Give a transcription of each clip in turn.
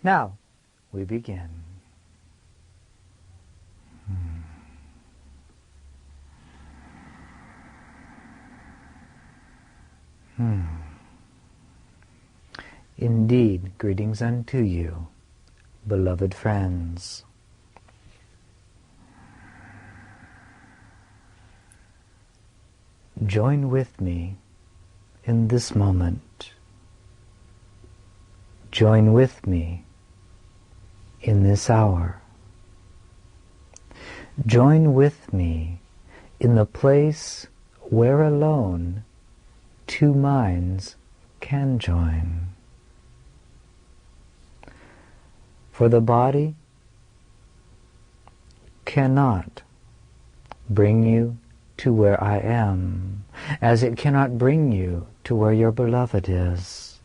Now, we begin. Indeed, greetings unto you, beloved friends. Join with me in this moment. Join with me in this hour. Join with me in the place where alone two minds can join. For the body cannot bring you to where I am, as it cannot bring you to where your beloved is.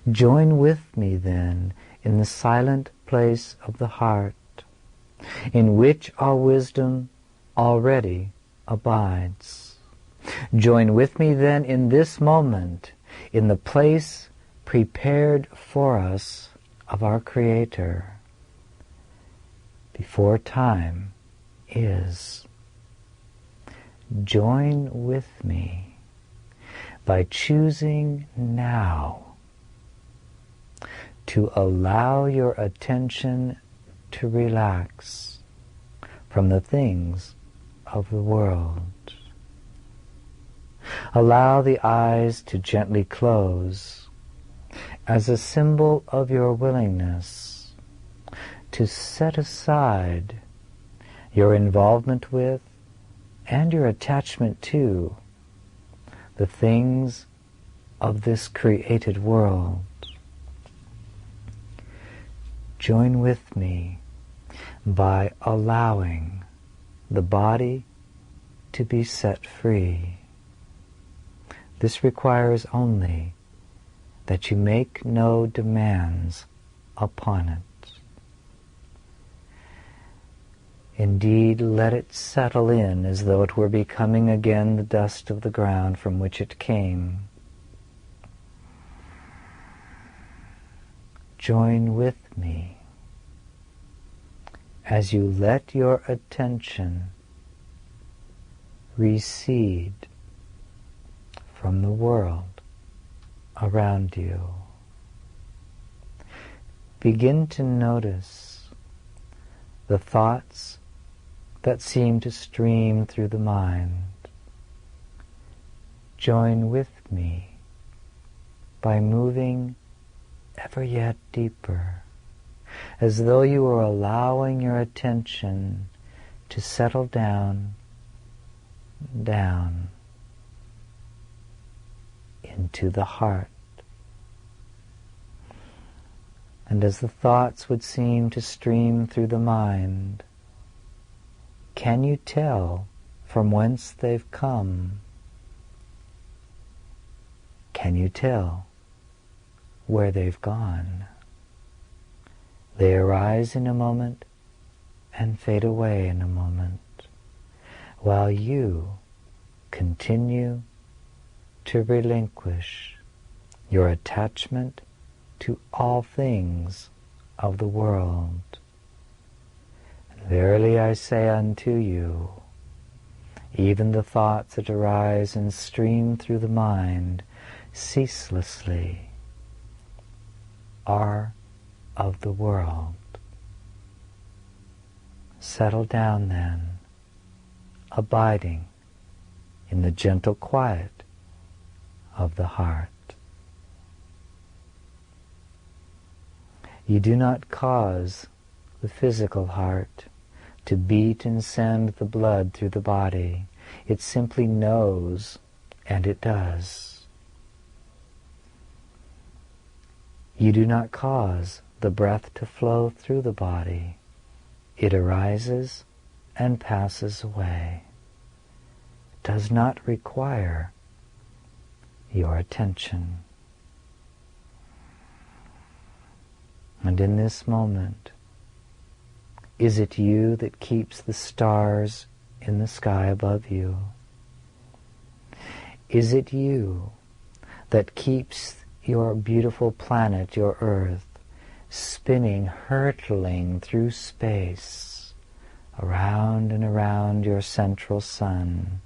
Join with me then in the silent place of the heart, in which our wisdom already abides. Join with me then in this moment, in the place prepared for us of our Creator, before time is. Join with me by choosing now to allow your attention to relax from the things of the world. Allow the eyes to gently close as a symbol of your willingness to set aside your involvement with and your attachment to the things of this created world. Join with me by allowing the body to be set free. This requires only that you make no demands upon it. Indeed, let it settle in as though it were becoming again the dust of the ground from which it came. Join with me as you let your attention recede from the world around you. Begin to notice the thoughts that seem to stream through the mind. Join with me by moving ever yet deeper, as though you were allowing your attention to settle down into the heart. And as the thoughts would seem to stream through the mind, can you tell from whence they've come? Can you tell where they've gone? They arise in a moment and fade away in a moment, while you continue to relinquish your attachment to all things of the world. Verily I say unto you, even the thoughts that arise and stream through the mind ceaselessly are of the world. Settle down then, abiding in the gentle quiet of the heart. You do not cause the physical heart to beat and send the blood through the body. It simply knows, and it does. You do not cause the breath to flow through the body. It arises and passes away. It does not require your attention. And in this moment, is it you that keeps the stars in the sky above you? Is it you that keeps your beautiful planet, your earth, spinning, hurtling through space, around and around your central sun,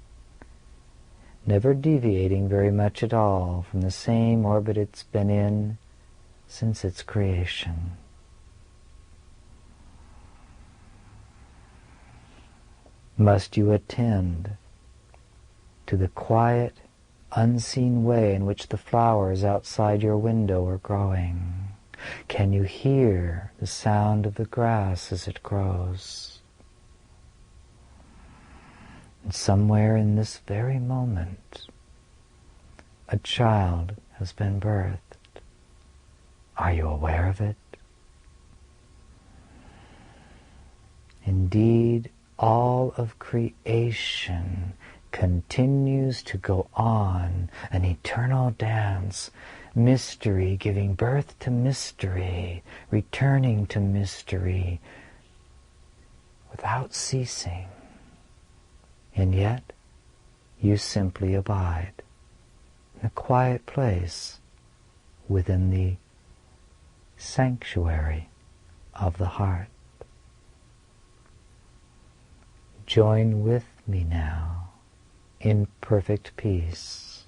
never deviating very much at all from the same orbit it's been in since its creation. Must you attend to the quiet, unseen way in which the flowers outside your window are growing? Can you hear the sound of the grass as it grows? And somewhere in this very moment, a child has been birthed. Are you aware of it? Indeed, all of creation continues to go on, an eternal dance, mystery giving birth to mystery, returning to mystery, without ceasing. And yet, you simply abide in a quiet place within the sanctuary of the heart. Join with me now in perfect peace.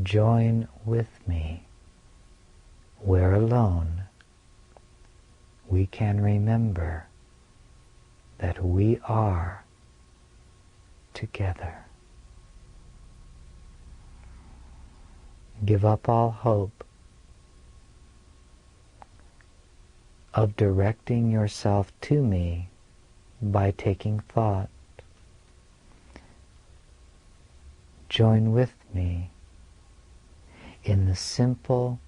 Join with me where alone we can remember that we are together. Give up all hope of directing yourself to me by taking thought. Join with me in the simple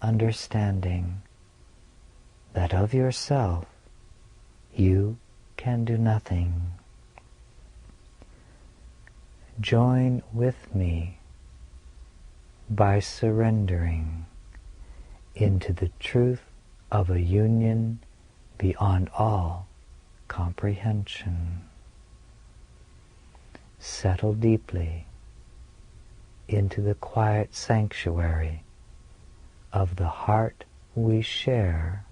understanding that of yourself you can do nothing. Join with me by surrendering into the truth of a union beyond all comprehension. Settle deeply into the quiet sanctuary of the heart we share.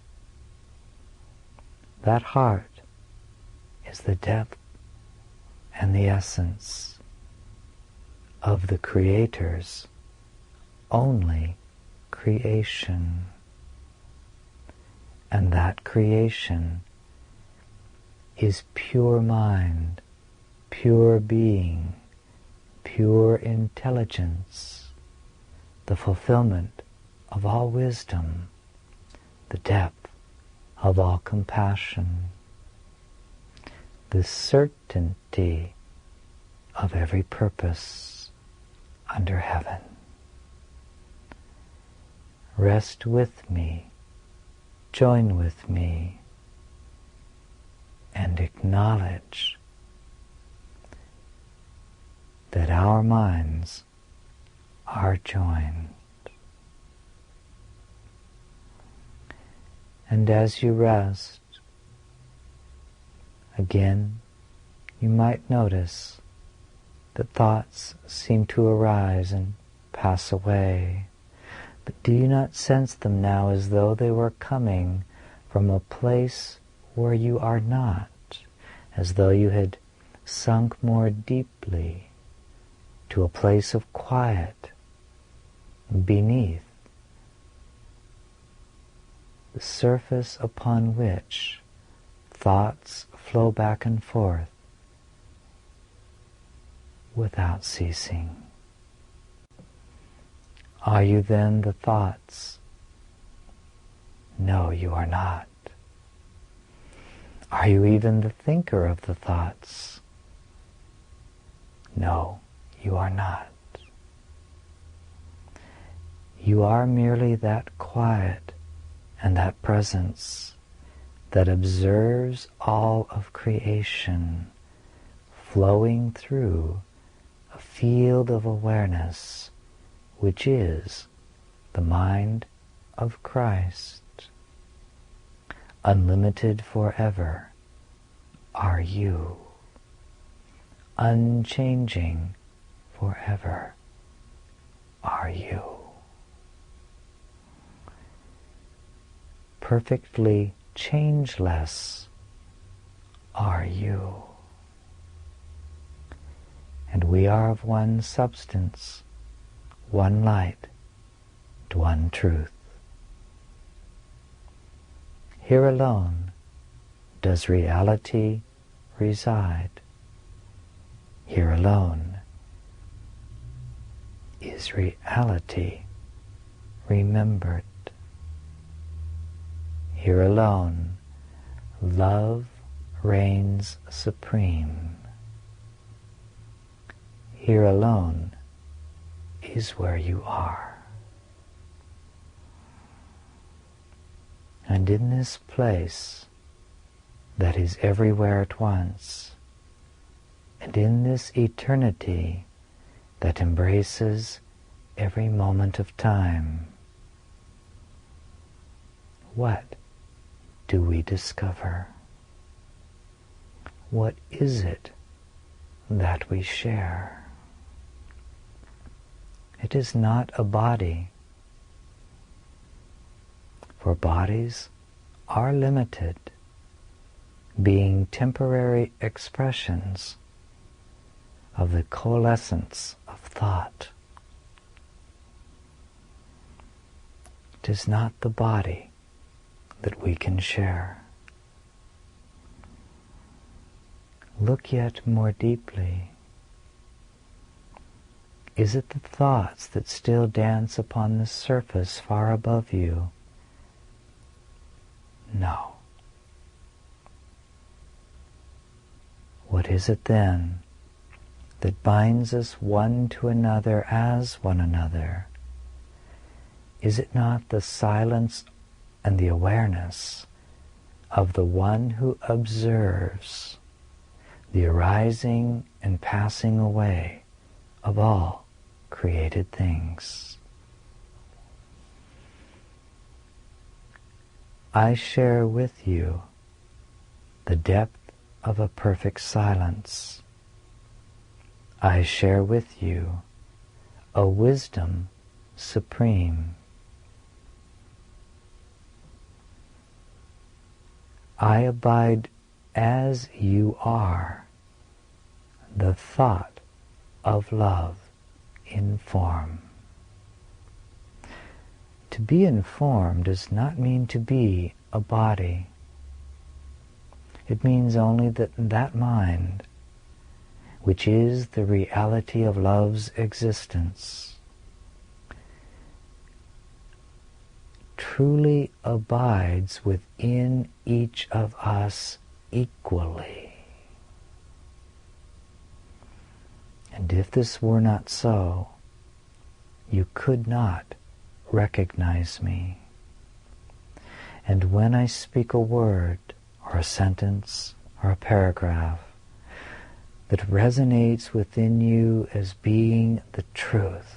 That heart is the depth and the essence of the Creator's only creation. And that creation is pure mind, pure being, pure intelligence, the fulfillment of all wisdom, the depth of all compassion, the certainty of every purpose under heaven. Rest with me, join with me, and acknowledge that our minds are joined. And as you rest, again, you might notice that thoughts seem to arise and pass away. But do you not sense them now as though they were coming from a place where you are not, as though you had sunk more deeply to a place of quiet beneath the surface upon which thoughts flow back and forth without ceasing? Are you then the thoughts? No, you are not. Are you even the thinker of the thoughts? No, you are not. You are merely that quiet and that presence that observes all of creation flowing through a field of awareness which is the mind of Christ. Unlimited forever are you. Unchanging forever are you. perfectly changeless are you. And we are of one substance, one light, and one truth. Here alone does reality reside. Here alone is reality remembered. Here alone love reigns supreme. Here alone is where you are. And in this place that is everywhere at once, and in this eternity that embraces every moment of time, what do we discover? What is it that we share? It is not a body, for bodies are limited, being temporary expressions of the coalescence of thought. It is not the body that we can share. Look yet more deeply. Is it the thoughts that still dance upon the surface far above you? No. What is it then that binds us one to another as one another? Is it not the silence and the awareness of the one who observes the arising and passing away of all created things? I share with you the depth of a perfect silence. I share with you a wisdom supreme. I abide as you are, the thought of love in form. To be in form does not mean to be a body. It means only that that mind, which is the reality of love's existence, truly abides within each of us equally. And if this were not so, you could not recognize me. And when I speak a word, or a sentence, or a paragraph that resonates within you as being the truth,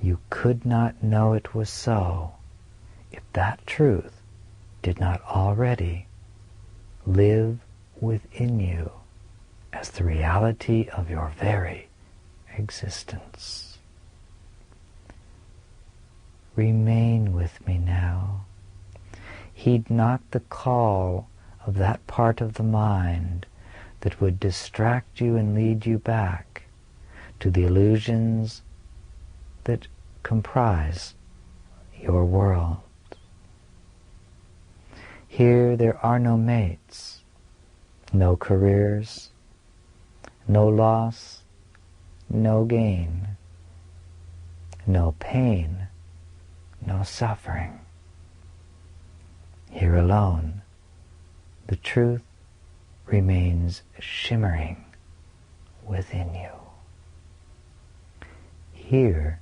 you could not know it was so if that truth did not already live within you as the reality of your very existence. Remain with me now. Heed not the call of that part of the mind that would distract you and lead you back to the illusions that comprise your world. Here there are no mates, no careers, no loss, no gain, no pain, no suffering. Here alone, the truth remains shimmering within you. Here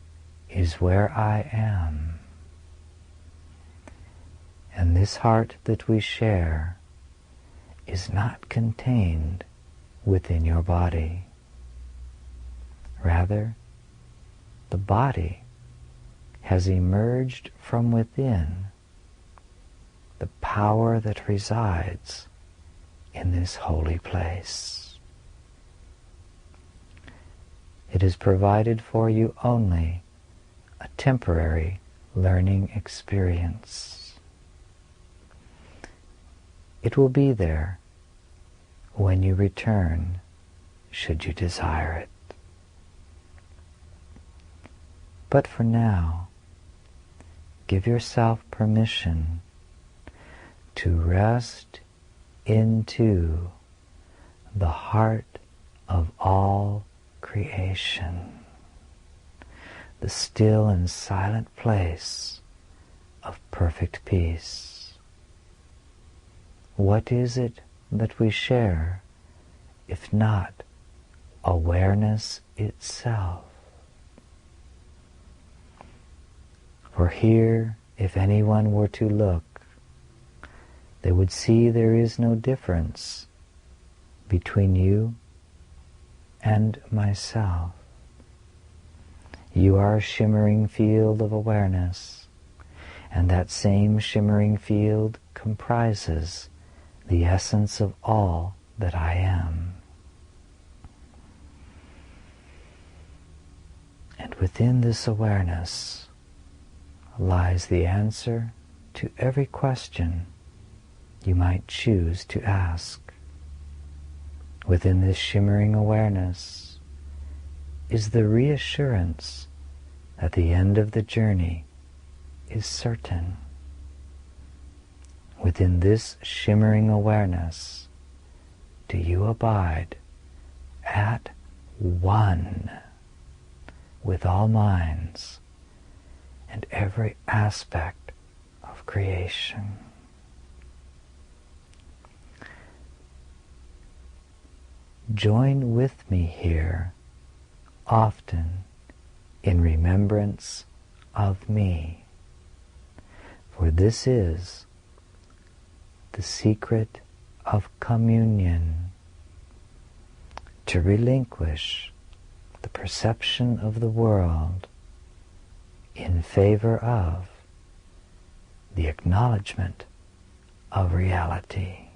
is where I am. And this heart that we share is not contained within your body. Rather, the body has emerged from within the power that resides in this holy place. It has provided for you only a temporary learning experience. It will be there when you return, should you desire it. But for now, give yourself permission to rest into the heart of all creation, the still and silent place of perfect peace. What is it that we share, if not awareness itself? For here, if anyone were to look, they would see there is no difference between you and myself. You are a shimmering field of awareness, and that same shimmering field comprises the essence of all that I am. And within this awareness lies the answer to every question you might choose to ask. Within this shimmering awareness is the reassurance that the end of the journey is certain. Within this shimmering awareness do you abide at one with all minds and every aspect of creation. Join with me here often in remembrance of me, for this is the secret of communion, to relinquish the perception of the world in favor of the acknowledgement of reality.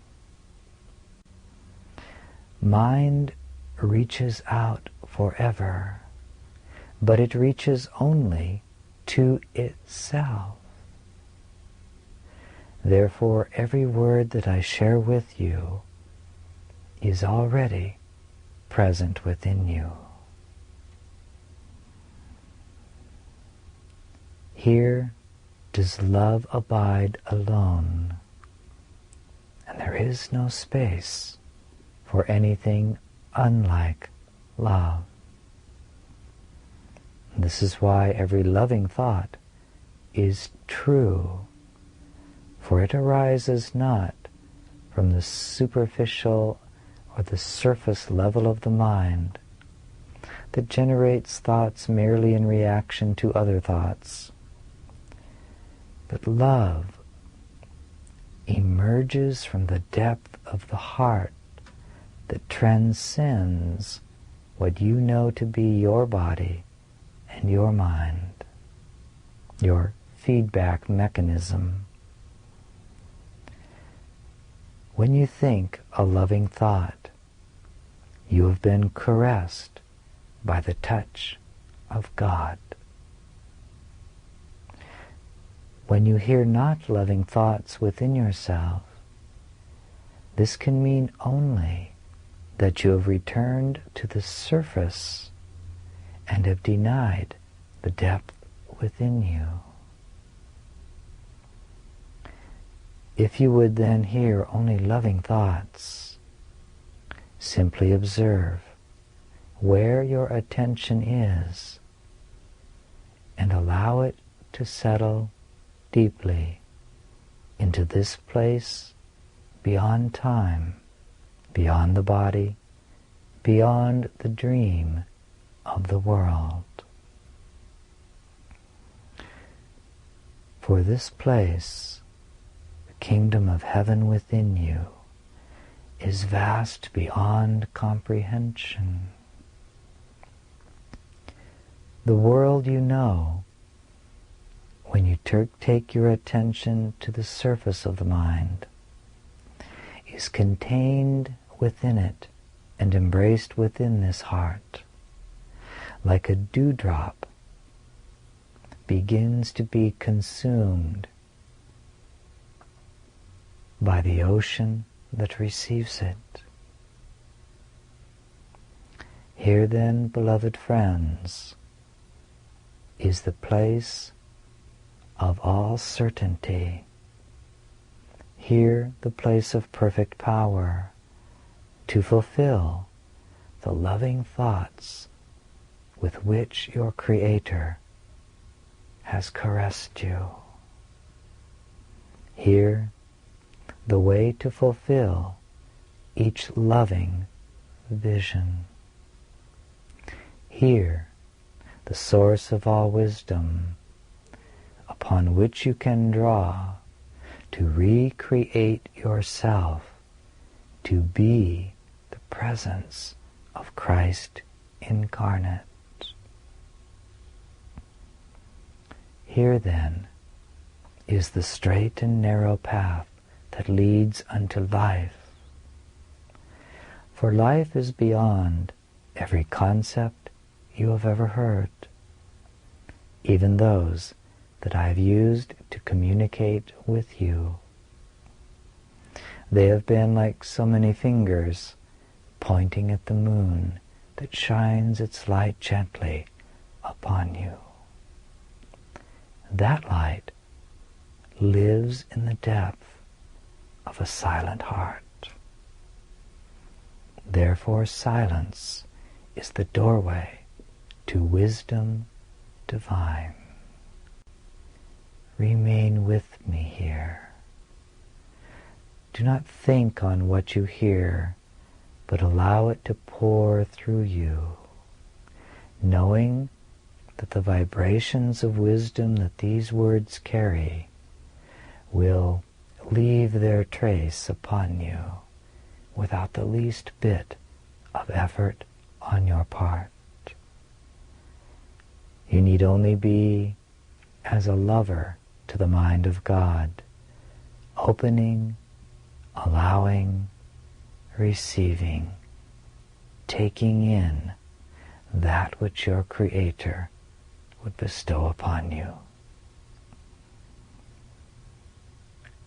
Mind reaches out forever, but it reaches only to itself. Therefore, every word that I share with you is already present within you. Here does love abide alone, and there is no space for anything unlike love. This is why every loving thought is true, for it arises not from the superficial or the surface level of the mind that generates thoughts merely in reaction to other thoughts. But love emerges from the depth of the heart that transcends what you know to be your body and your mind, your feedback mechanism. When you think a loving thought, you have been caressed by the touch of God. When you hear not loving thoughts within yourself, this can mean only that you have returned to the surface and have denied the depth within you. If you would then hear only loving thoughts, simply observe where your attention is and allow it to settle deeply into this place beyond time, beyond the body, beyond the dream of the world. For this place, the kingdom of heaven within you, is vast beyond comprehension. The world you know, when you take your attention to the surface of the mind, is contained within it and embraced within this heart, like a dewdrop begins to be consumed by the ocean that receives it. Here then, beloved friends, is the place of all certainty. Here the place of perfect power to fulfill the loving thoughts with which your Creator has caressed you. Here the way to fulfill each loving vision. Here the source of all wisdom upon which you can draw to recreate yourself to be the presence of Christ incarnate. Here then is the straight and narrow path that leads unto life. For life is beyond every concept you have ever heard, even those that I have used to communicate with you. They have been like so many fingers pointing at the moon that shines its light gently upon you. That light lives in the depth of a silent heart. Therefore, silence is the doorway to wisdom divine. Remain with me here. Do not think on what you hear, but allow it to pour through you, knowing that the vibrations of wisdom that these words carry will leave their trace upon you without the least bit of effort on your part. You need only be as a lover to the mind of God, opening, allowing, receiving, taking in that which your Creator would bestow upon you.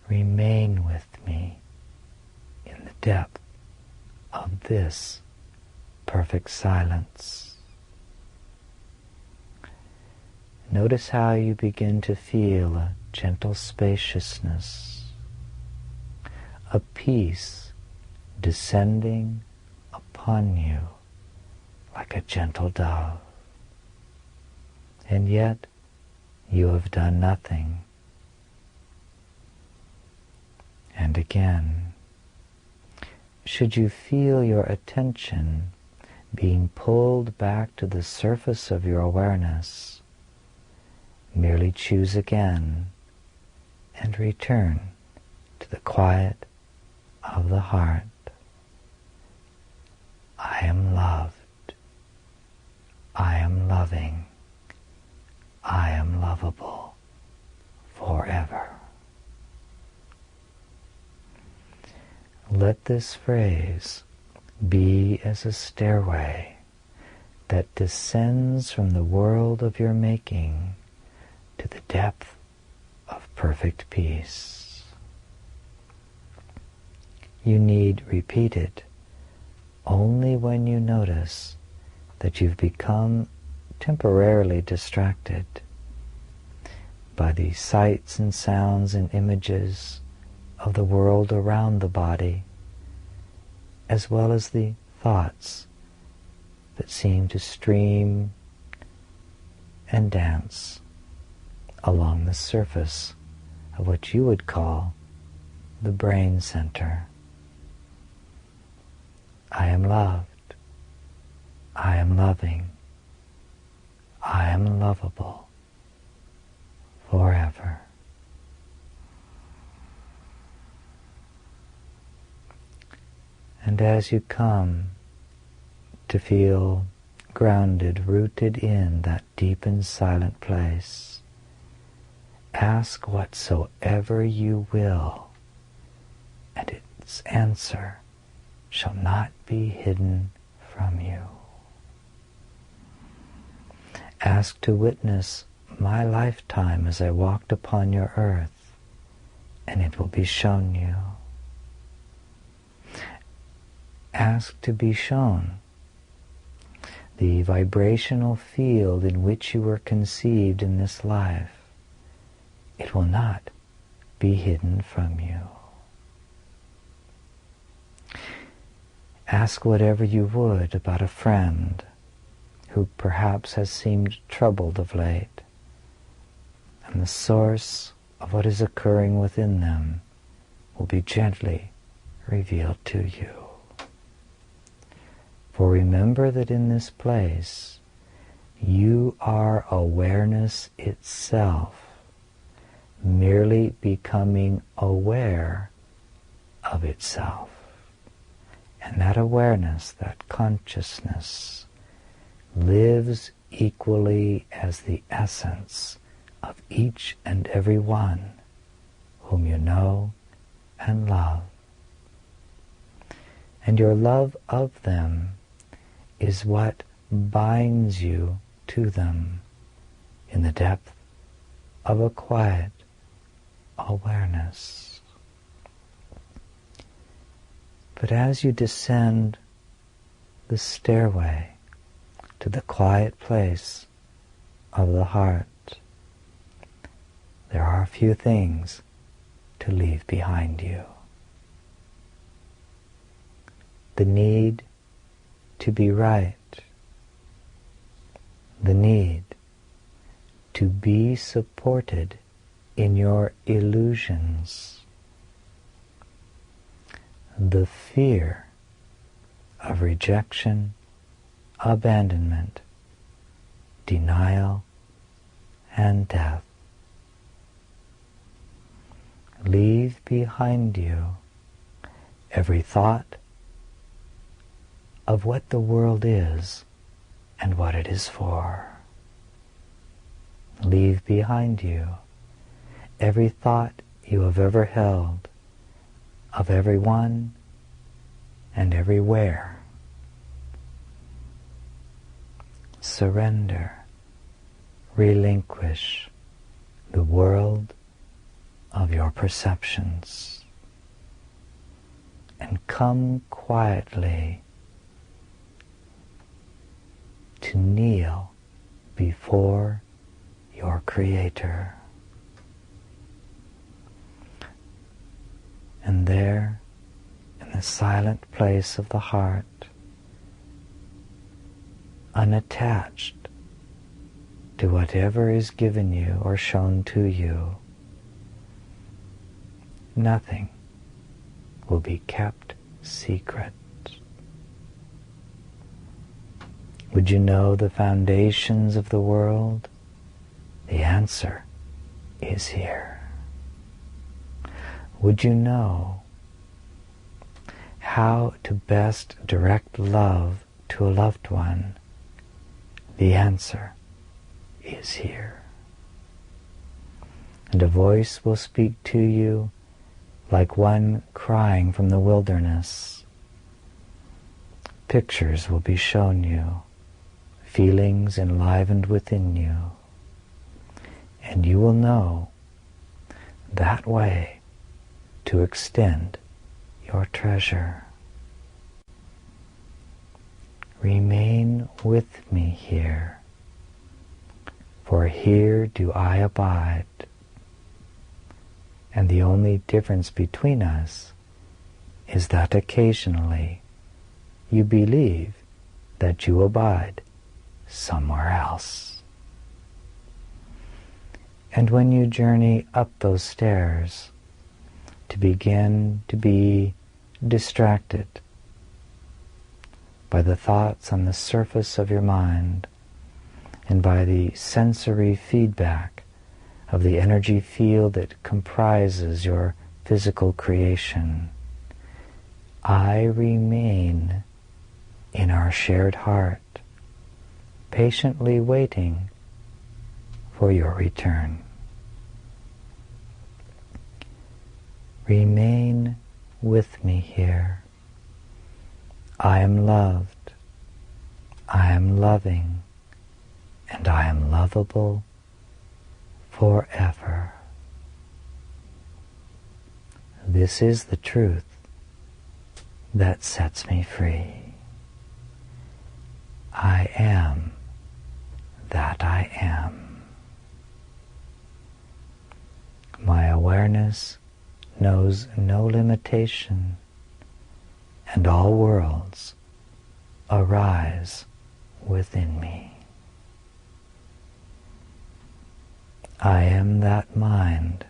Remain with me in the depth of this perfect silence. Notice how you begin to feel a gentle spaciousness, a peace descending upon you like a gentle dove. And yet you have done nothing. And again, should you feel your attention being pulled back to the surface of your awareness, merely choose again and return to the quiet of the heart. I am loved. I am loving. I am lovable forever. Let this phrase be as a stairway that descends from the world of your making to the depth of perfect peace. You need repeat it only when you notice that you've become temporarily distracted by the sights and sounds and images of the world around the body, as well as the thoughts that seem to stream and dance along the surface of what you would call the brain center. I am loved. I am loving. I am lovable forever. And as you come to feel grounded, rooted in that deep and silent place, ask whatsoever you will, and its answer shall not be hidden from you. Ask to witness my lifetime as I walked upon your earth, and it will be shown you. Ask to be shown the vibrational field in which you were conceived in this life. It will not be hidden from you. Ask whatever you would about a friend who perhaps has seemed troubled of late, and the source of what is occurring within them will be gently revealed to you. For remember that in this place you are awareness itself, merely becoming aware of itself. And that awareness, that consciousness, lives equally as the essence of each and every one whom you know and love. And your love of them is what binds you to them in the depth of a quiet awareness. But as you descend the stairway to the quiet place of the heart, there are a few things to leave behind you. The need to be right, the need to be supported in your illusions, the fear of rejection, abandonment, denial, and death. Leave behind you every thought of what the world is and what it is for. Leave behind you every thought you have ever held of everyone and everywhere. Surrender, relinquish the world of your perceptions, and come quietly to kneel before your Creator. And there, in the silent place of the heart, unattached to whatever is given you or shown to you, nothing will be kept secret. Would you know the foundations of the world? The answer is here. Would you know how to best direct love to a loved one? The answer is here. And a voice will speak to you like one crying from the wilderness. Pictures will be shown you, feelings enlivened within you, and you will know that way to extend your treasure. Remain with me here, for here do I abide, and the only difference between us is that occasionally you believe that you abide somewhere else. And when you journey up those stairs, to begin to be distracted by the thoughts on the surface of your mind and by the sensory feedback of the energy field that comprises your physical creation, I remain in our shared heart, patiently waiting for your return. Remain with me here. I am loved, I am loving, and I am lovable forever. This is the truth that sets me free. I am that I am. My awareness knows no limitation, and all worlds arise within me. I am that mind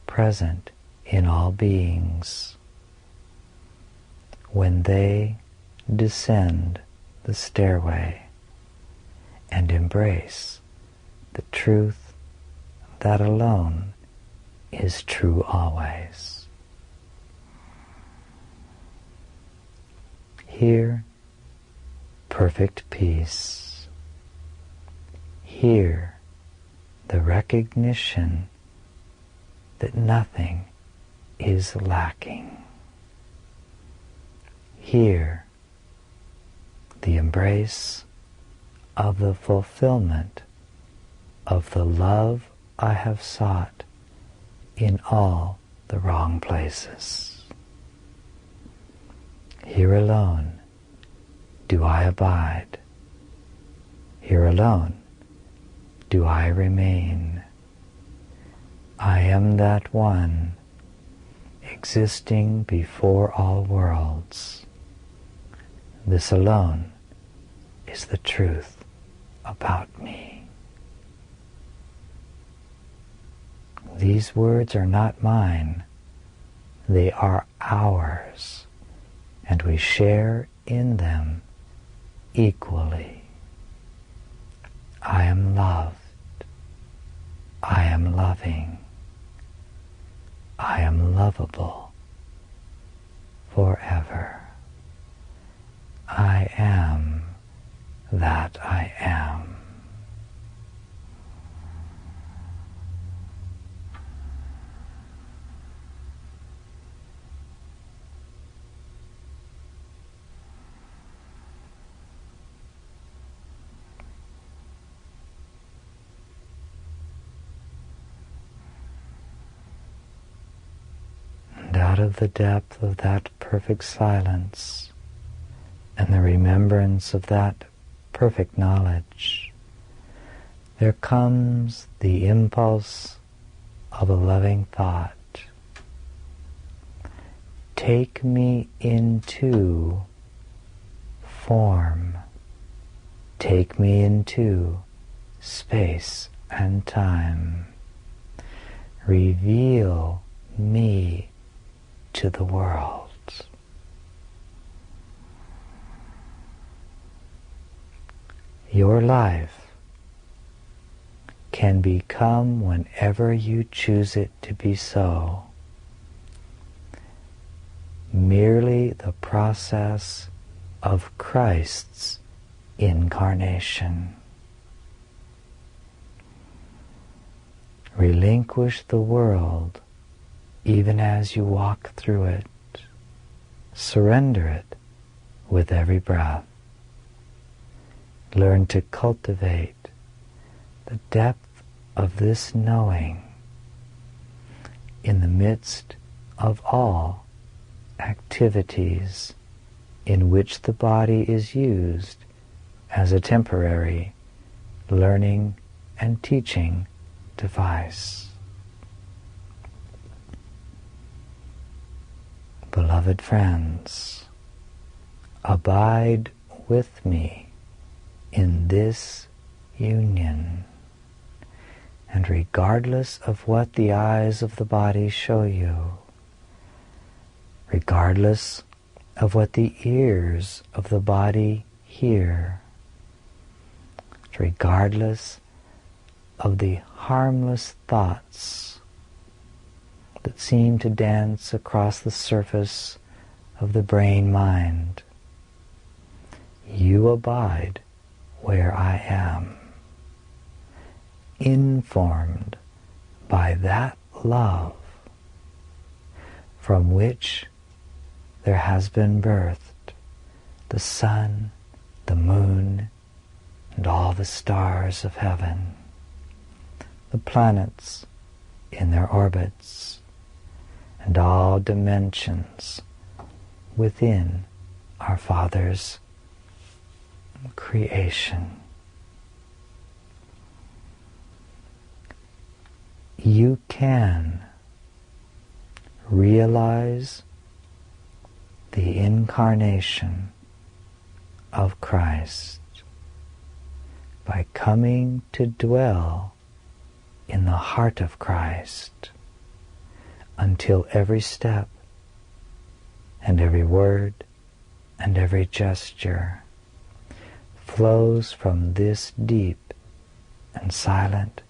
present in all beings. When they descend the stairway and embrace the truth that alone is true always. Here, perfect peace. Here, the recognition that nothing is lacking. Here, the embrace of the fulfillment of the love I have sought in all the wrong places. Here alone do I abide. Here alone do I remain. I am that one existing before all worlds. This alone is the truth about me. These words are not mine. They are ours, and we share in them equally. I am loved. I am loving. I am lovable forever. I am that I am. And out of the depth of that perfect silence and the remembrance of that perfect knowledge, there comes the impulse of a loving thought. Take me into form. Take me into space and time. Reveal me to the world. Your life can become whenever you choose it to be so, merely the process of Christ's incarnation. Relinquish the world even as you walk through it. Surrender it with every breath. Learn to cultivate the depth of this knowing in the midst of all activities in which the body is used as a temporary learning and teaching device. Beloved friends, abide with me in this union, and regardless of what the eyes of the body show you, regardless of what the ears of the body hear, regardless of the harmless thoughts that seem to dance across the surface of the brain-mind, you abide where I am, informed by that love from which there has been birthed the sun, the moon, and all the stars of heaven, the the planets in their orbits, and all dimensions within our Father's creation. You can realize the incarnation of Christ by coming to dwell in the heart of Christ until every step and every word and every gesture flows from this deep and silent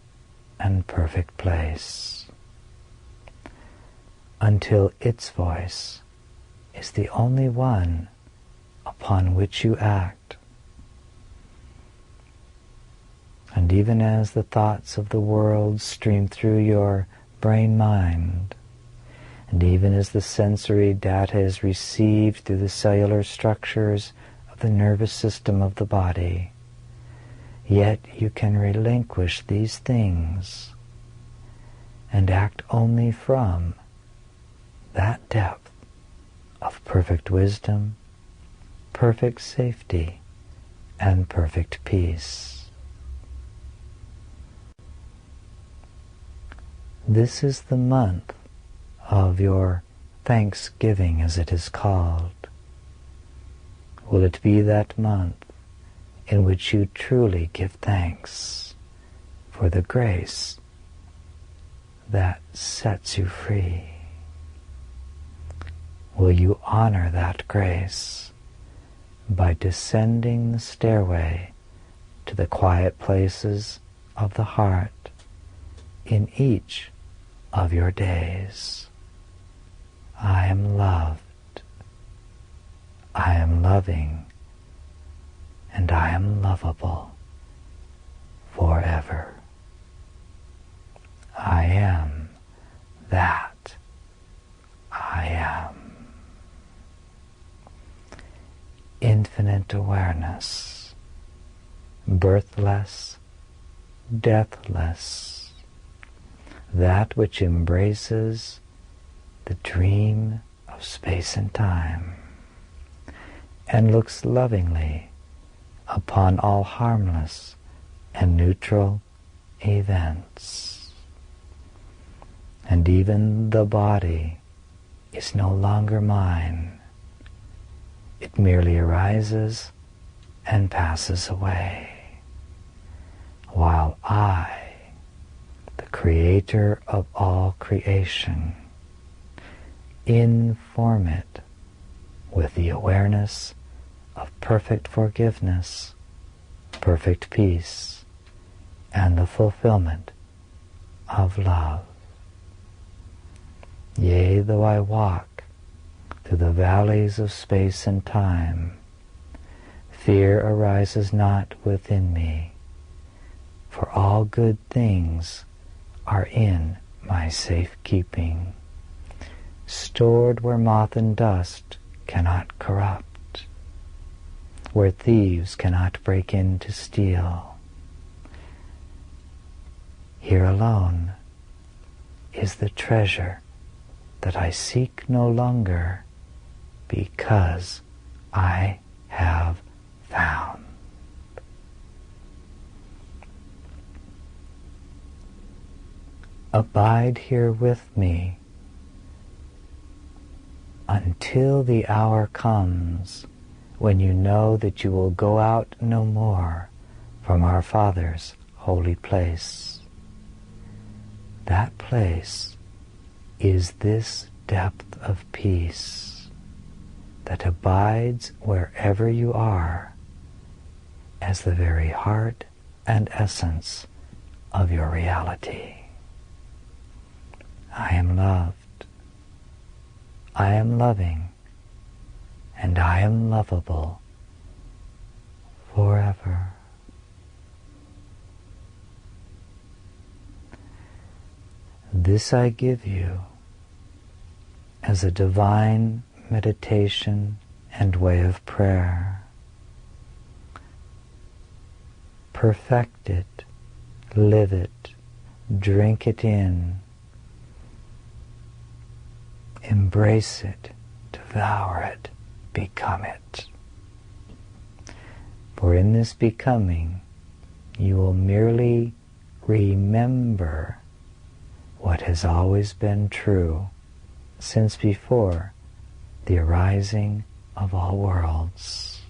and perfect place, until its voice is the only one upon which you act. And even as the thoughts of the world stream through your brain-mind, and even as the sensory data is received through the cellular structures of the nervous system of the body, yet you can relinquish these things and act only from that depth of perfect wisdom, perfect safety, and perfect peace. This is the month of your Thanksgiving, as it is called. Will it be that month in which you truly give thanks for the grace that sets you free? Will you honor that grace by descending the stairway to the quiet places of the heart in each of your days? I am loved, I am loving, and I am lovable forever. I am that I am. Infinite awareness, birthless, deathless, that which embraces the dream of space and time, and looks lovingly upon all harmless and neutral events. And even the body is no longer mine. It merely arises and passes away, while I, the Creator of all creation, inform it with the awareness of perfect forgiveness, perfect peace, and the fulfillment of love. Yea, though I walk through the valleys of space and time, fear arises not within me, for all good things are in my safekeeping, stored where moth and dust cannot corrupt, where thieves cannot break in to steal. Here alone is the treasure that I seek no longer, because I have found. Abide here with me until the hour comes when you know that you will go out no more from our Father's holy place. That place is this depth of peace that abides wherever you are as the very heart and essence of your reality. I am loved, I am loving, and I am lovable forever. This I give you as a divine meditation and way of prayer. Perfect it, live it, drink it in, embrace it, devour it, become it. For in this becoming, you will merely remember what has always been true since before the arising of all worlds.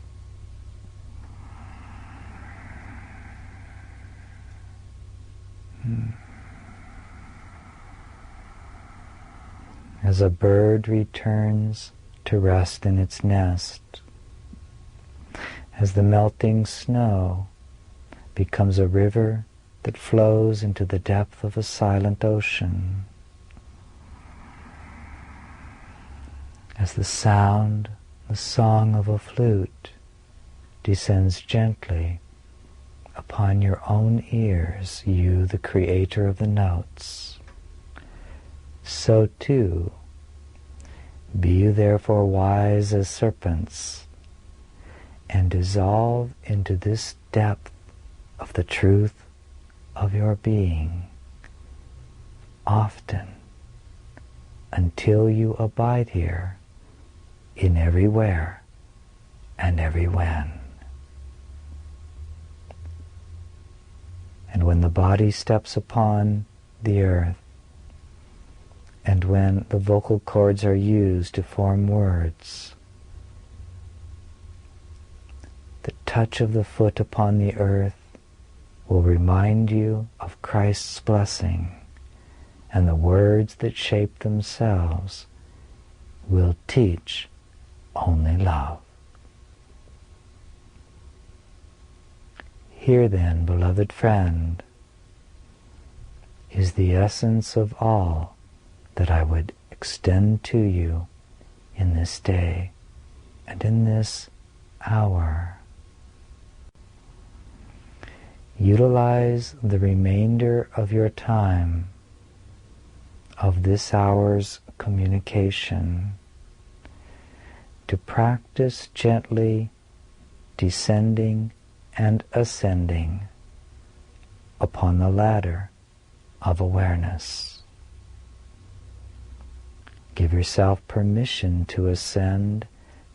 As a bird returns to rest in its nest, as the melting snow becomes a river that flows into the depth of a silent ocean, as the sound, the song of a flute descends gently upon your own ears, you, the creator of the notes, so too be you therefore wise as serpents, and dissolve into this depth of the truth of your being often, until you abide here in every where and every when. And when the body steps upon the earth, and when the vocal cords are used to form words, the touch of the foot upon the earth will remind you of Christ's blessing, and the words that shape themselves will teach only love. Here then, beloved friend, is the essence of all that I would extend to you in this day and in this hour. Utilize the remainder of your time, of this hour's communication, to practice gently descending and ascending upon the ladder of awareness. Give yourself permission to ascend,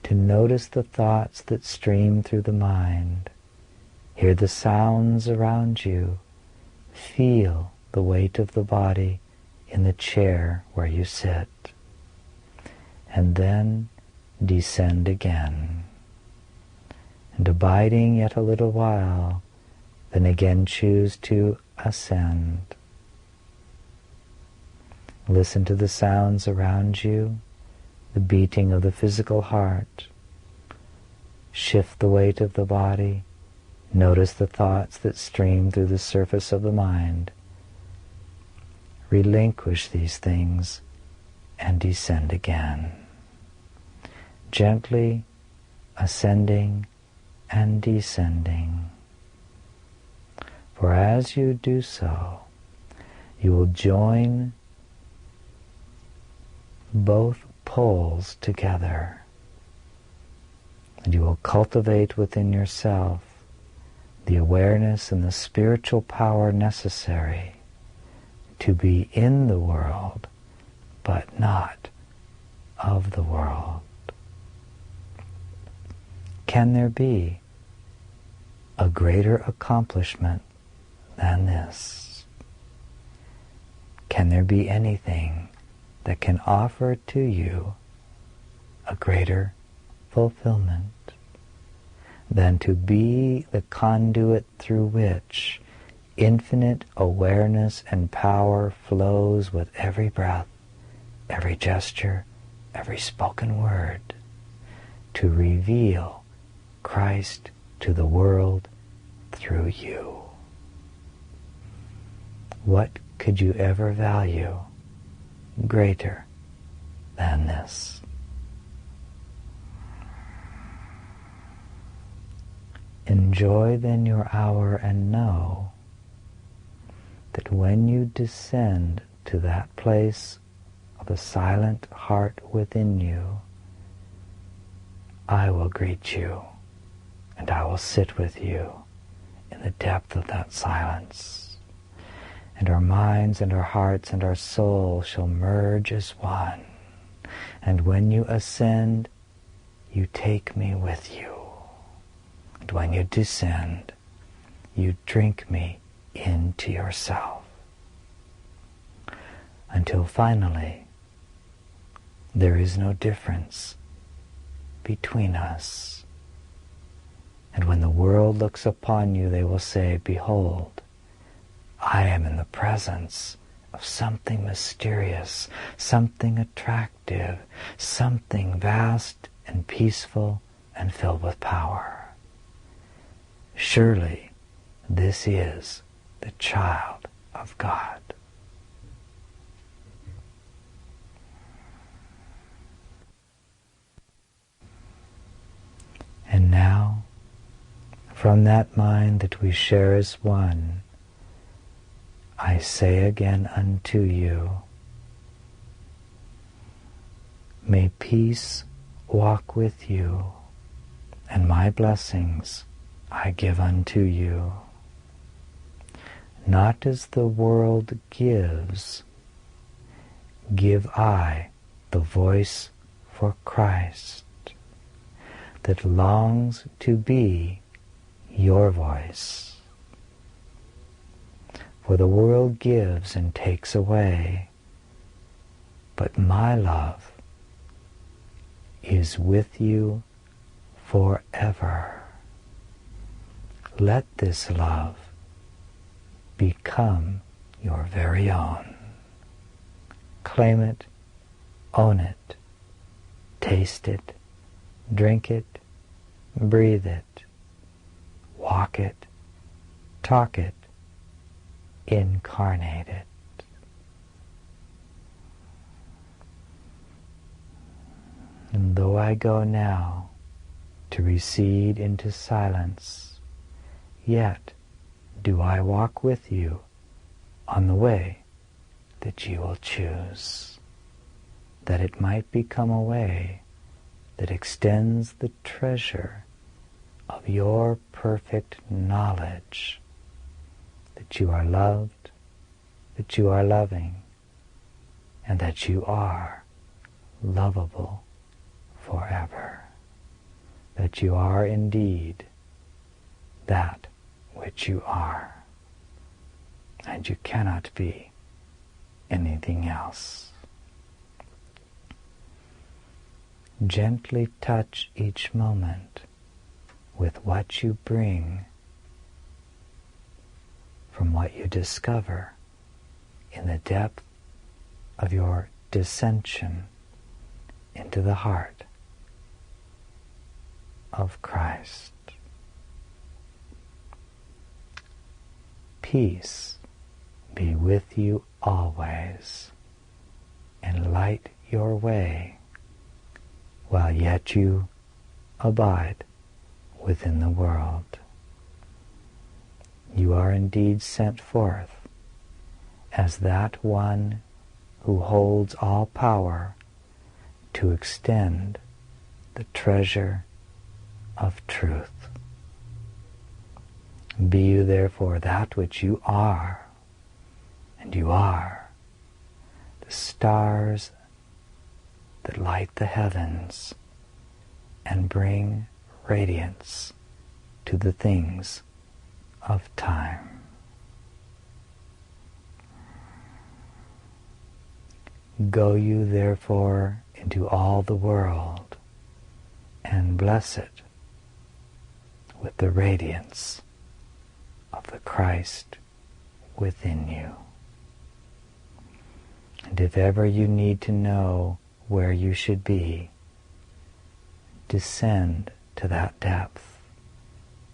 to notice the thoughts that stream through the mind. Hear the sounds around you. Feel the weight of the body in the chair where you sit. And then descend again. And abiding yet a little while, then again choose to ascend. Listen to the sounds around you, the beating of the physical heart. Shift the weight of the body. Notice the thoughts that stream through the surface of the mind. Relinquish these things and descend again. Gently ascending and descending. For as you do so, you will join both poles together, and you will cultivate within yourself the awareness and the spiritual power necessary to be in the world, but not of the world. Can there be a greater accomplishment than this? Can there be anything that can offer to you a greater fulfillment than to be the conduit through which infinite awareness and power flows with every breath, every gesture, every spoken word, to reveal Christ to the world through you? What could you ever value greater than this? Enjoy then your hour and know that when you descend to that place of a silent heart within you, I will greet you and I will sit with you in the depth of that silence. and our minds and our hearts and our soul shall merge as one. And when you ascend, you take me with you. And when you descend, you drink me into yourself. Until finally, there is no difference between us. And when the world looks upon you, they will say, behold, I am in the presence of something mysterious, something attractive, something vast and peaceful and filled with power. Surely this is the child of God. And now, from that mind that we share as one, I say again unto you, may peace walk with you, and my blessings I give unto you. Not as the world gives, give I the voice for Christ, that longs to be your voice. For the world gives and takes away, but my love is with you forever. Let this love become your very own. Claim it, own it, taste it, drink it, breathe it, walk it, talk it, incarnate it. And though I go now to recede into silence, yet do I walk with you on the way that you will choose, that it might become a way that extends the treasure of your perfect knowledge, that you are loved, that you are loving, and that you are lovable forever, that you are indeed that which you are, and you cannot be anything else. Gently touch each moment with what you bring from what you discover in the depth of your dissension into the heart of Christ. Peace be with you always, and light your way while yet you abide within the world. You are indeed sent forth as that one who holds all power to extend the treasure of truth. Be you therefore that which you are, and you are the stars that light the heavens and bring radiance to the things of time. Go you therefore into all the world and bless it with the radiance of the Christ within you. And if ever you need to know where you should be, descend to that depth,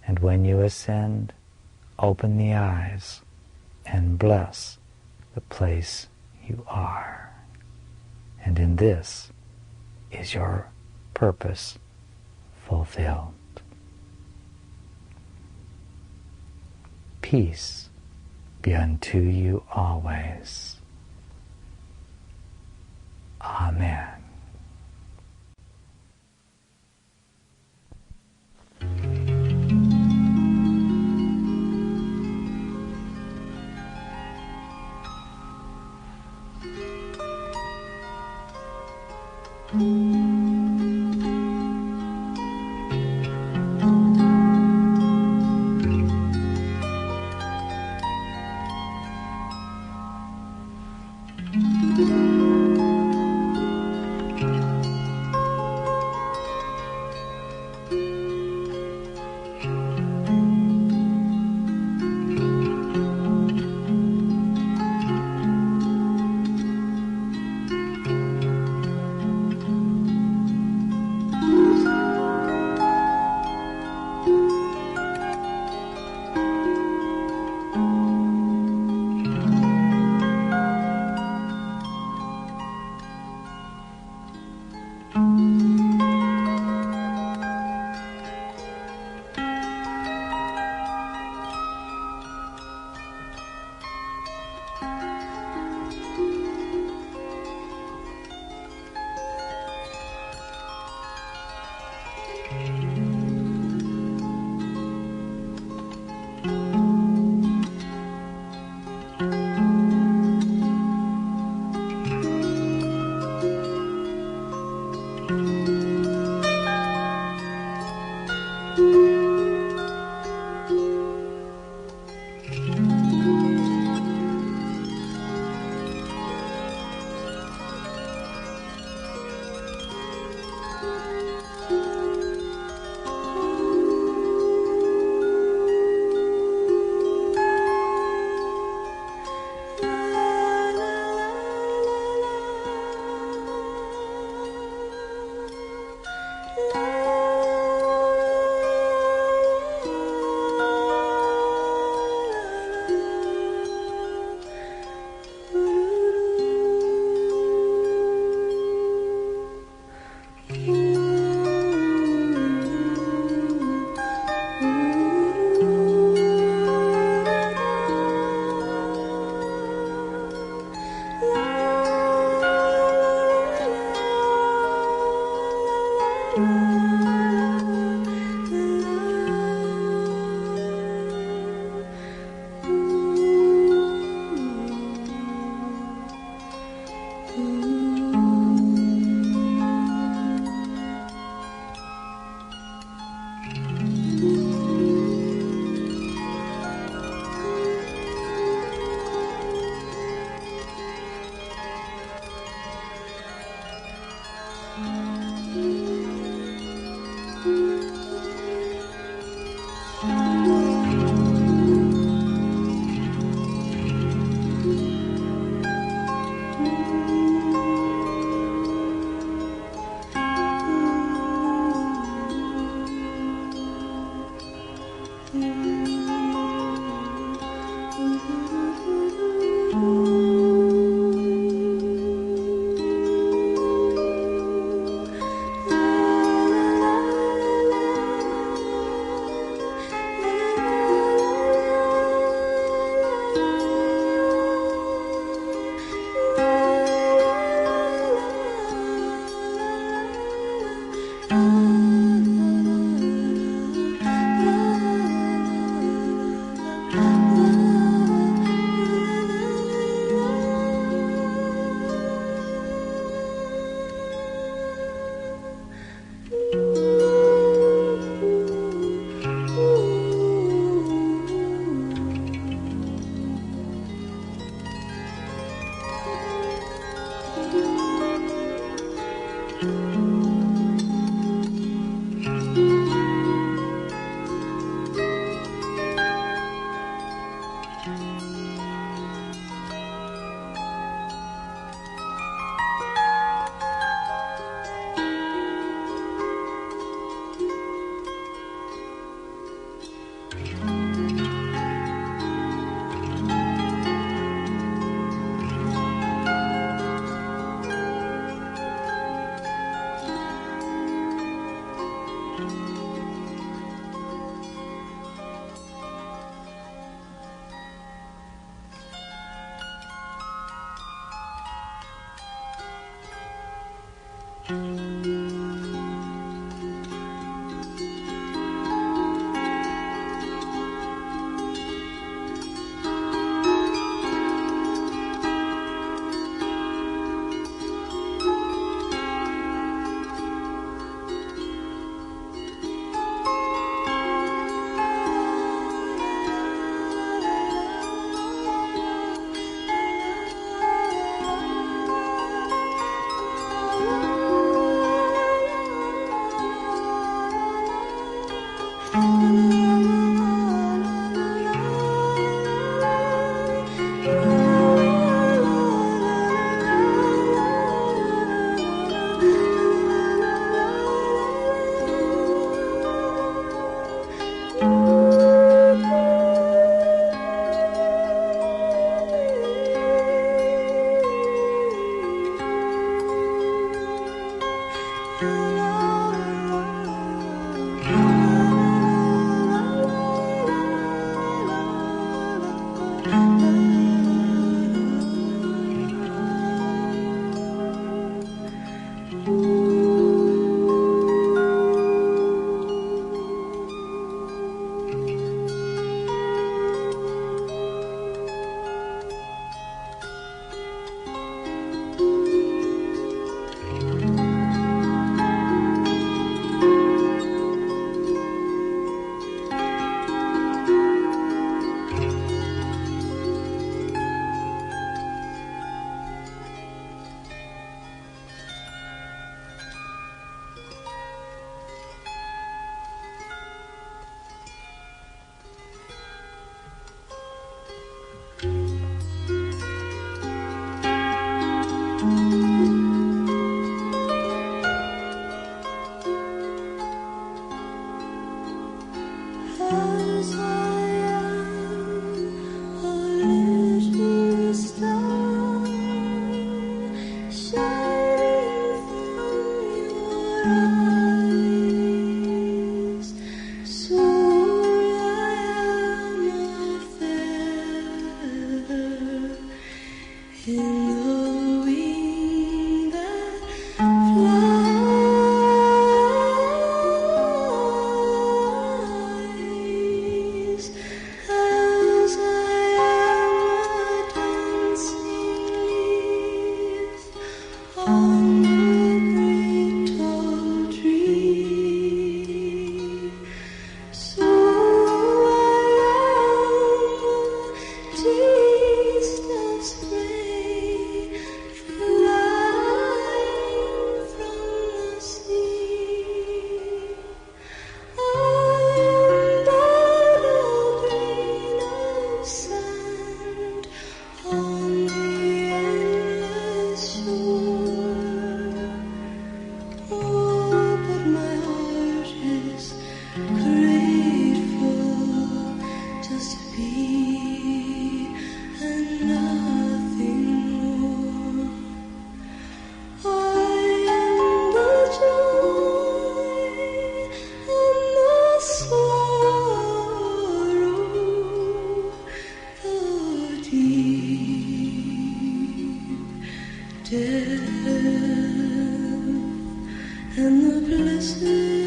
and when you ascend, open the eyes and bless the place you are. And in this is your purpose fulfilled. Peace be unto you always. Amen. And the blessed